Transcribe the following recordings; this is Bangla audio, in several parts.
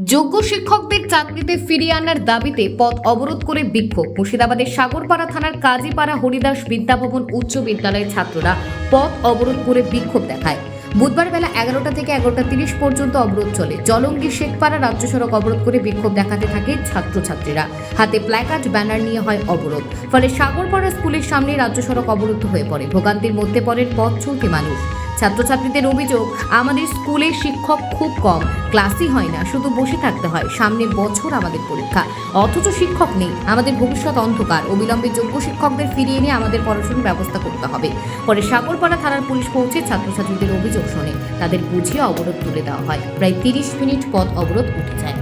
যোগ্য শিক্ষকদের চাকরিতে ফিরিয়ে আনার দাবিতে পথ অবরোধ করে বিক্ষোভ। মুর্শিদাবাদের সাগরপাড়া থানার কাজীপাড়া হরিদাস বিদ্যাভবন উচ্চ বিদ্যালয়ের ছাত্ররা পথ অবরোধ করে বিক্ষোভ দেখায়। বুধবার বেলা 11টা থেকে 11:30 পর্যন্ত অবরোধ চলে। জলঙ্গি শেখপাড়া রাজ্য সড়ক অবরোধ করে বিক্ষোভ দেখাতে থাকে ছাত্রছাত্রীরা। হাতে প্ল্যাকার্ড ব্যানার নিয়ে হয় অবরোধ। ফলে সাগরপাড়া স্কুলের সামনে রাজ্য সড়ক অবরুদ্ধ হয়ে পড়ে। ভোগান্তির মধ্যে পড়েন পথ চলতি মানুষ। ছাত্রছাত্রীদের অভিযোগ, আমাদের স্কুলে শিক্ষক খুব কম, ক্লাসই হয় না, শুধু বসে থাকতে হয়। সামনে বছর আমাদের পরীক্ষা, অথচ শিক্ষক নেই। আমাদের ভবিষ্যৎ অন্ধকার। অবিলম্বে যোগ্য শিক্ষকদের ফিরিয়ে এনে আমাদের পড়াশোনার ব্যবস্থা করতে হবে। পরে সাগরপাড়া থানার পুলিশ পৌঁছে ছাত্রছাত্রীদের অভিযোগ শোনে, তাদের বুঝিয়ে অবরোধ তুলে দেওয়া হয়। প্রায় 30 মিনিট পথ অবরোধ উঠে যায়।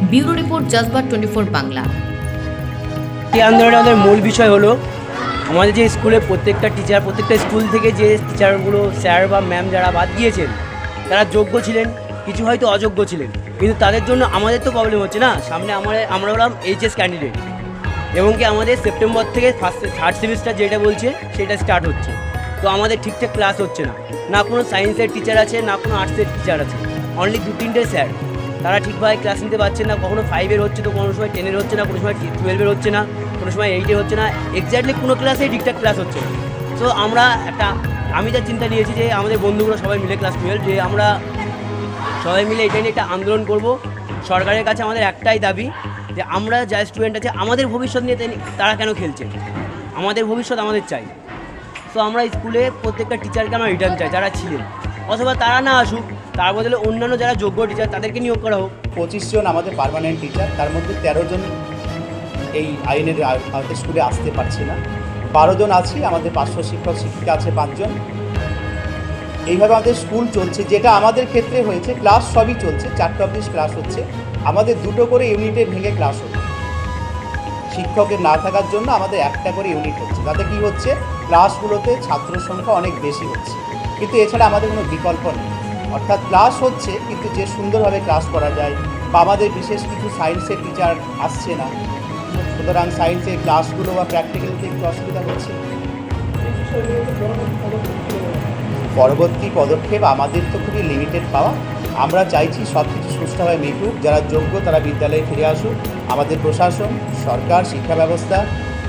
Bureau report, জজবাত 24 Bangla. এই আন্দোলনের আমাদের মূল বিষয় হলো আমাদের যে স্কুলে প্রত্যেকটা স্কুল থেকে যে টিচারগুলো, স্যার বা ম্যাম যারা বাদ গিয়েছেন, তারা যোগ্য ছিলেন, কিছু হয়তো অযোগ্য ছিলেন, কিন্তু তাদের জন্য আমাদের তো প্রবলেম হচ্ছে না। সামনে আমরা হলাম এইচএস ক্যান্ডিডেট, এবং কি আমাদের সেপ্টেম্বর থেকে থার্ড সেমিস্টার যেটা বলছে সেটা স্টার্ট হচ্ছে। তো আমাদের ঠিকঠাক ক্লাস হচ্ছে না, না কোনো সায়েন্সের টিচার আছে, না কোনো আর্টসের টিচার আছে, অনলি 2-3টে স্যার। তারা ঠিকভাবে ক্লাস নিতে পারছেন না। কখনো 5-এর হচ্ছে, তো কোনো সময় 10-এর হচ্ছে না, কোনো সময় 12-এর হচ্ছে না, কোনো সময় 8-এর হচ্ছে না। এক্স্যাক্টলি কোনো ক্লাসেই ঠিকঠাক ক্লাস হচ্ছে না। তো আমি যা চিন্তা নিয়েছি যে আমাদের বন্ধুগুলো সবাই মিলে ক্লাস 12 যে আমরা সবাই মিলে এটা নিয়ে একটা আন্দোলন করব। সরকারের কাছে আমাদের একটাই দাবি যে আমরা যা স্টুডেন্ট আছে, আমাদের ভবিষ্যৎ নিয়ে তারা কেন খেলছে? আমাদের ভবিষ্যৎ আমাদের চাই। তো আমরা স্কুলে প্রত্যেকটা টিচারকে আমরা রিটার্ন চাই যারা ছিলেন, অথবা তারা না আসুক, তার বদলে অন্যান্য যারা যোগ্য টিচার তাদেরকে নিয়োগ করা হোক। 25 জন আমাদের পার্মানেন্ট টিচার, তার মধ্যে 13 জন এই আইনের আওতায় স্কুলে আসতে পারছে না। 12 জন আছি, আমাদের 500 শিক্ষক শিক্ষিকা আছে 5 জন। এইভাবে আমাদের স্কুল চলছে। যেটা আমাদের ক্ষেত্রে হয়েছে, ক্লাস সবই চলছে, 4টা অবধি ক্লাস হচ্ছে। আমাদের 2টো করে ইউনিটে ভেঙে ক্লাস হচ্ছে। শিক্ষকের না থাকার জন্য আমাদের 1টা করে ইউনিট হচ্ছে। তাতে কি হচ্ছে, ক্লাসগুলোতে ছাত্রের সংখ্যা অনেক বেশি হচ্ছে, কিন্তু এছাড়া আমাদের কোনো বিকল্প নেই। অর্থাৎ ক্লাস হচ্ছে, কিন্তু যে সুন্দরভাবে ক্লাস করা যায়, বা আমাদের বিশেষ কিছু সায়েন্সের টিচার আসছে না, সুতরাং সায়েন্সের ক্লাসগুলো বা প্র্যাকটিক্যালিতে একটু অসুবিধা হচ্ছে। পরবর্তী পদক্ষেপ আমাদের তো খুবই লিমিটেড পাওয়া। আমরা চাইছি সব কিছু সুষ্ঠুভাবে মিটুক, যারা যোগ্য তারা বিদ্যালয়ে ফিরে আসুক। আমাদের প্রশাসন, সরকার, শিক্ষা ব্যবস্থা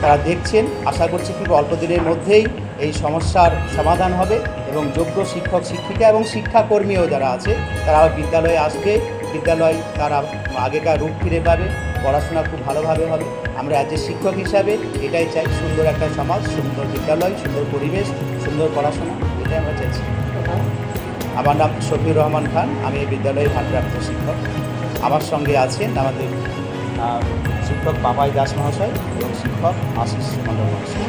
তারা দেখছেন। আশা করছি খুব অল্প দিনের মধ্যেই এই সমস্যার সমাধান হবে, এবং যোগ্য শিক্ষক শিক্ষিকা এবং শিক্ষাকর্মীও যারা আছে তারা বিদ্যালয়ে আসবে। বিদ্যালয় তারা আগেকার রূপ ফিরে পাবে, পড়াশোনা খুব ভালোভাবে হবে। আমরা অ্যাজ এ শিক্ষক হিসাবে এটাই চাই, সুন্দর একটা সমাজ, সুন্দর বিদ্যালয়, সুন্দর পরিবেশ, সুন্দর পড়াশোনা, এটাই আমরা চাইছি। আমার নাম শফিউর রহমান খান, আমি এই বিদ্যালয়ের ভারপ্রাপ্ত শিক্ষক। আমার সঙ্গে আছেন আমাদের শিক্ষক পাপাই দাস মহাশয় এবং শিক্ষক আশিস মণ্ডল মহাশয়।